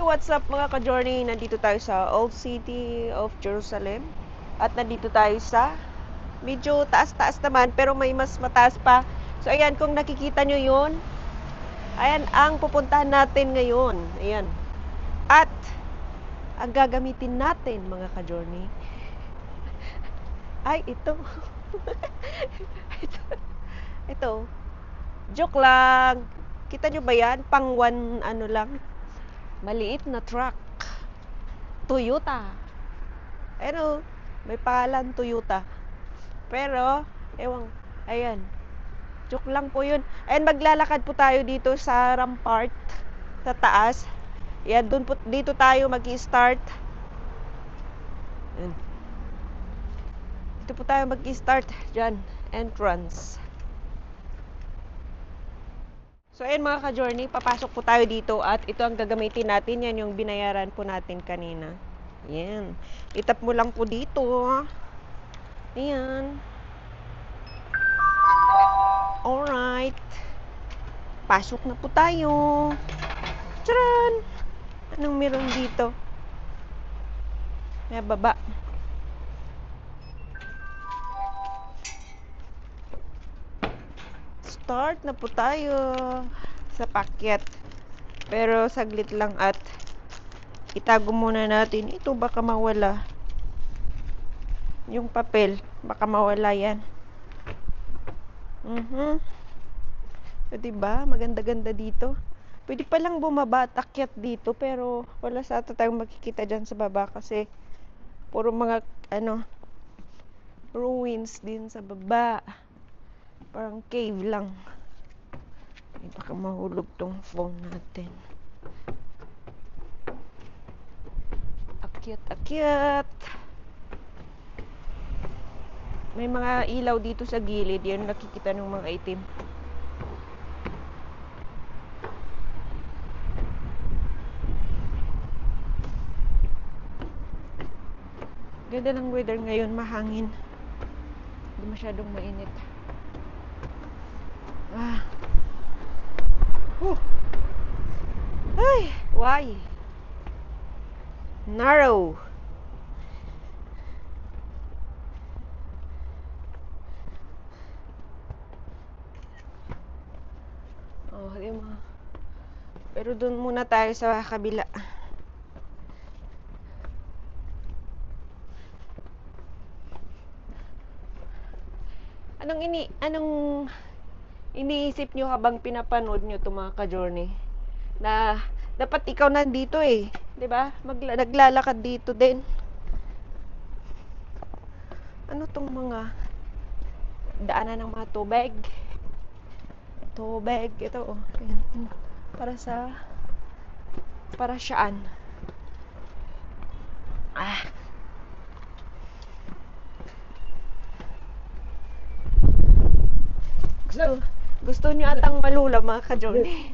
What's up mga ka-journey? Nandito tayo sa Old City of Jerusalem. At nandito tayo sa medyo taas-taas naman pero may mas mataas pa. So ayan, kung nakikita nyo yun, ayan ang pupuntahan natin ngayon. Ayan. At ang gagamitin natin mga ka-journey ay ito. ito. Joke lang. Kita nyo ba yan? Pang one ano lang. Maliit na truck. Toyota. Ano, may pangalan Toyota. Pero, ewan, ayan. Joke lang po yun. Ayan, maglalakad po tayo dito sa rampart. Sa taas. Ayan, dito tayo mag-i-start. Ayan. Dito po tayo mag-i-start. Diyan, entrance. So, ayan mga ka-journey, papasok po tayo dito at ito ang gagamitin natin. Yan yung binayaran po natin kanina. Ayan. Itap mo lang po dito. Ayan. Alright. Pasok na po tayo. Tcharan! Anong meron dito? May baba. Start na po tayo sa pakyat. Pero saglit lang at itago muna natin. Ito baka mawala. Yung papel, baka mawala yan. So, diba? Maganda-ganda dito. Pwede palang bumaba at akyat dito pero wala sa ato tayong makikita dyan sa baba kasi puro mga ruins din sa baba. Parang cave lang. Ay, baka mahulog tong phone natin. Akyat. May mga ilaw dito sa gilid. Yan nakikita ng mga itim. Ganda ng weather ngayon. Mahangin. Hindi masyadong mainit. Ay, why? Narrow. Oh, di mo. Pero doon muna tayo sa kabila. Anong iniisip nyo habang pinapanood nyo itong mga ka-journey? Na dapat ikaw nandito eh. 'Di ba? Naglalakad dito din. Ano tong mga daanan ng mga tubig? Tubig. Ito oh. Ayan. Para saan? Gusto niyo atang malula mga ka-journey.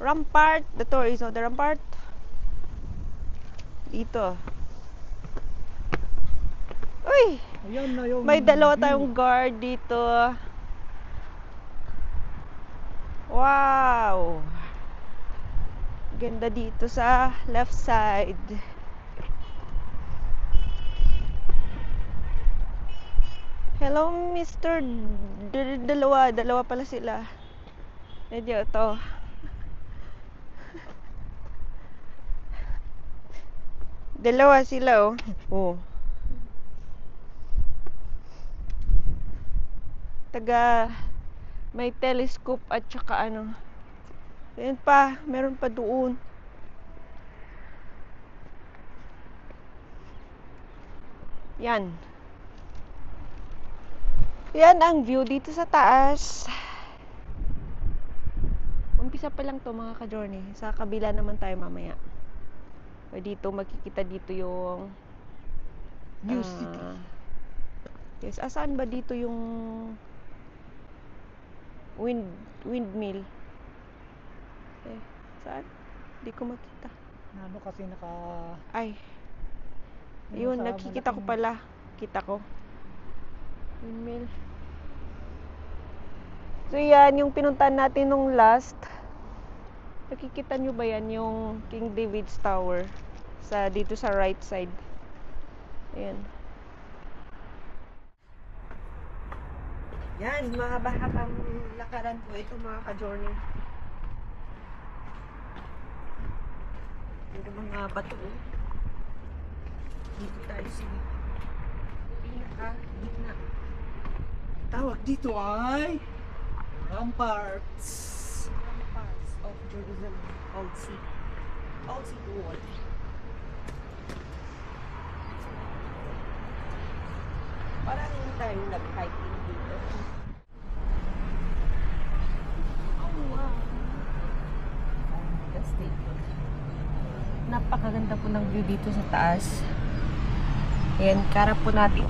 Rampart. The door is on the rampart. Dito. Uy! May dalawa tayong guard dito. Wow! Ganda dito sa left side. Hello, Mr. Dalawa pala sila. Medyo to. Dalawa sila oh. Oh. May telescope at saka ano. Ayan pa, meron pa doon. Yan. Yan ang view dito sa taas. Umpisa pa lang to mga ka-journey. Sa kabila naman tayo mamaya. Dito makikita dito yung New City. Yes, saan ba dito yung windmill? Saan? Hindi ko makita. Ano kasi Ay. Yun, nakikita ko pala. Kita ko. Windmill. So yan, yung pinuntahan natin nung last. Nakikita nyo ba yan yung King David's Tower dito sa right side? Ayan. Yan, mahaba-habang lakaran po ito mga ka-journey. Ito mga bato. Dito tayo sa pinaka-gitna. Tawag dito ay ramparts. Ramparts of Jerusalem, Old City. Old City Wall. Parang hindi tayo nag-hiking dito. Oh, wow. That's stadium. Napakaganda po ng view dito sa taas. Ayan, karap po natin.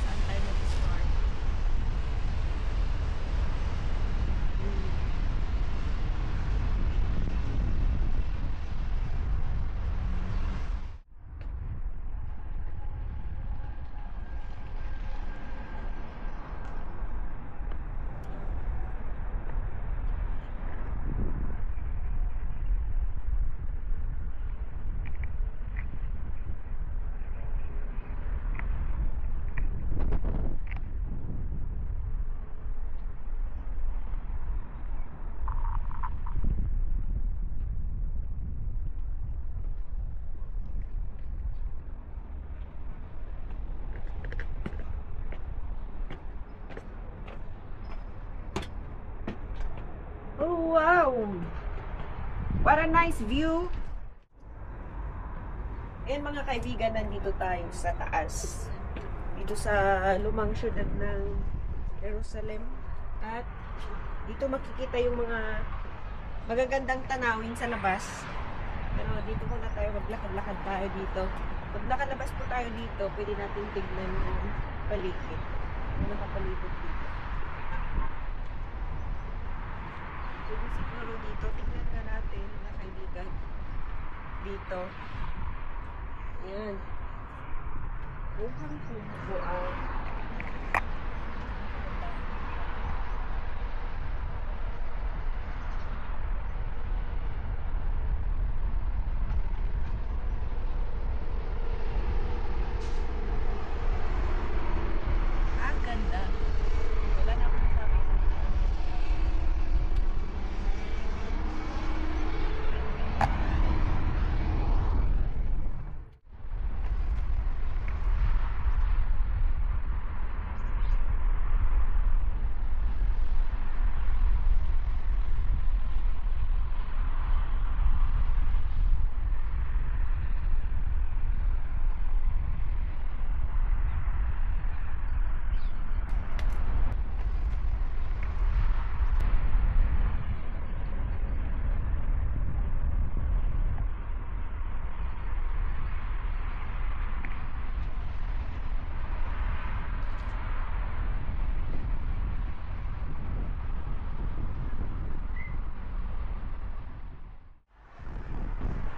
Saan tayo mag-start? Oh, wow! What a nice view! Ayan mga kaibigan, nandito tayo sa taas. Dito sa lumang syudad ng Jerusalem. At dito makikita yung mga magagandang tanawin sa labas. Pero dito muna tayo, maglakad-lakad tayo dito. Pag nakalabas po tayo dito, pwede natin tignan yung paligid. Yung nakapalibot dito. Pwede siguro dito, tignan na natin mga kaibigan. Dito. Ayan. Mukhang kubuan. Ang ganda. Wala na akong sabi.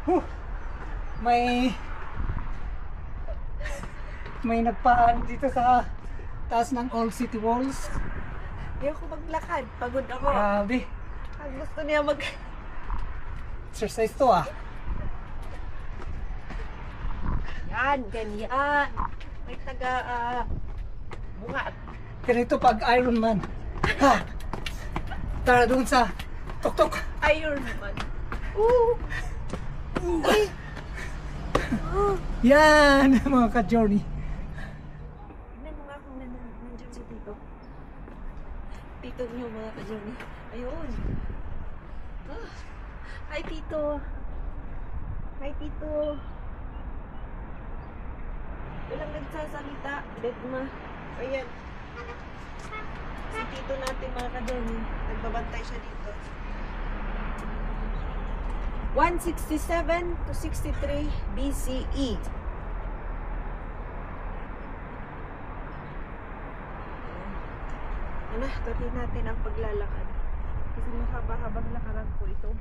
Huh. May nagpaan dito sa taas ng Old City Walls. Ayoko maglakad. Pagod ako. Grabe. Ang gusto niya Exercise to ah. Yan, ganyan. May taga bunga. Ganito pag Ironman. Ha! Tara doon sa tok-tok. Iron Man. Ooh! Yan mga ka-journey. Tignan mo nga kung nandiyan si Tito. Tito niyo mga ka-journey. Ayun. Ah. Hi Tito. Hi Tito. Walang nagsasalita. Dead ma. Ayan. Si Tito natin mga ka-journey. Nagbabantay siya dito. 167 to 63 BCE. Ano, tuloy natin ang paglalakad. Kasi mahaba-habang lakaran po ito.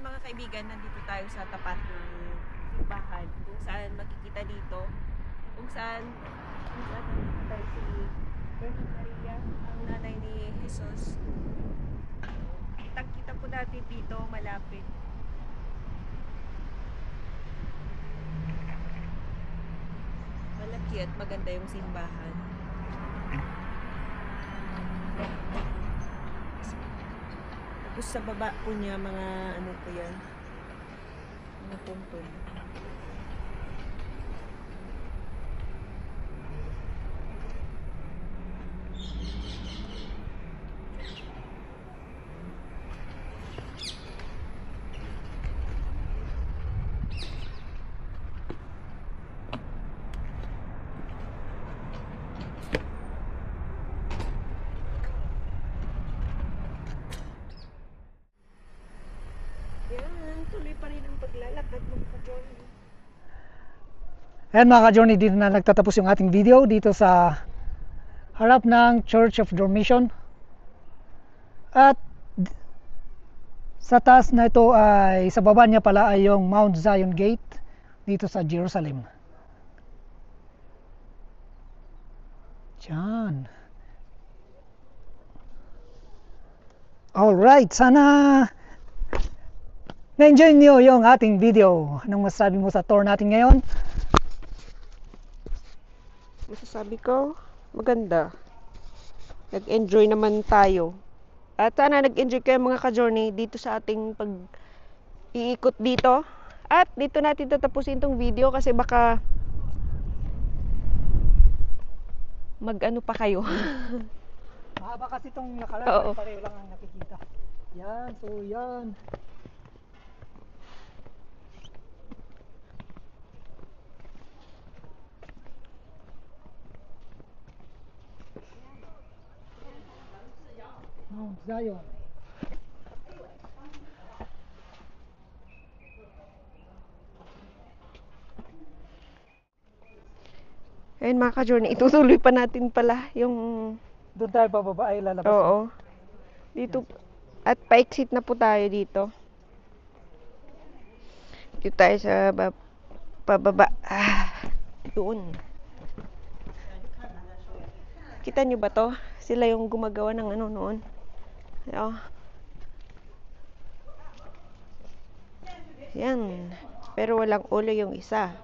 Ayan mga kaibigan, nandito tayo sa tapat ng simbahan kung saan makikita dito kung saan tayo si Virgin Maria, ang nanay ni Jesus. Kitang-kita po natin dito malapit. Malaki at maganda yung simbahan. Tapos sa baba po niya mga ano po yan, mga tumpon. Yan, tuloy pa rin ang paglalakad mga ka-journey. Ayan mga ka-journey, dito na nagtatapos yung ating video dito sa harap ng Church of Dormition. At sa taas na ito ay, sa baba niya pala ay yung Mount Zion Gate dito sa Jerusalem. Diyan. Alright, sana na-enjoy niyo yung ating video. Anong masasabi mo sa tour natin ngayon? Masasabi ko, maganda. Nag-enjoy naman tayo. At sana nag-enjoy kayo mga ka-journey dito sa ating pag-iikot dito. At dito natin tatapusin tong video kasi baka mag-ano pa kayo. Mahaba kasi itong nakalagay, Oo. pareho lang ang nakikita. Yan, so yan. Mount Zion. Ayun mga ka-journey, itutuloy pa natin pala yung Doon tayo bababa ay lalabas. oo. Dito at pa-exit na po tayo dito. Dito tayo sa pababa. Doon. Kita nyo ba to? Sila yung gumagawa ng ano noon. Oh. Yan. Pero walang ulo yung isa.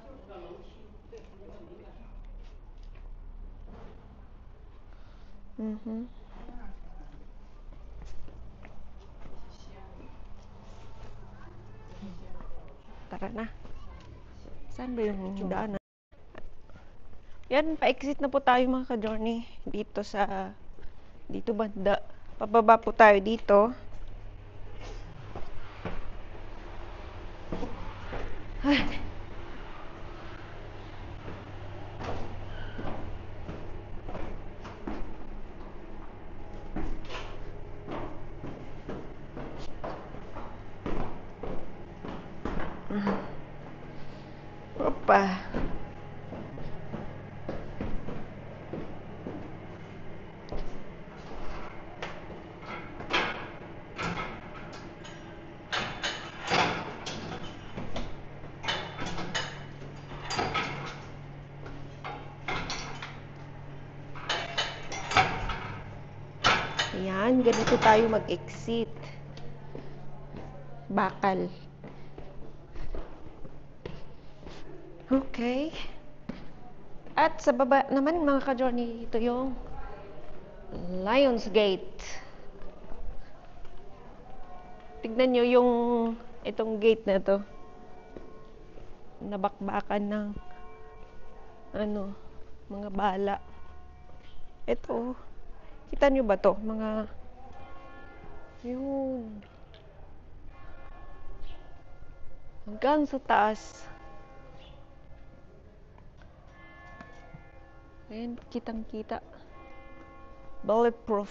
Tara na. Saan ba yung daanan? Yan, pa-exit na po tayo mga ka-journey. Dito banda. Pababa po tayo dito. Ay. Opa. Ayan, ganito tayo mag-exit. Bakal. Okay. At sa baba naman mga ka-journey, ito yung Lions Gate. Tignan nyo yung itong gate na to. Nabakbakan ng mga bala. Ito. Kita nyo ba to? Yun. Hanggang sa taas. Ayan, kitang-kita. Bulletproof.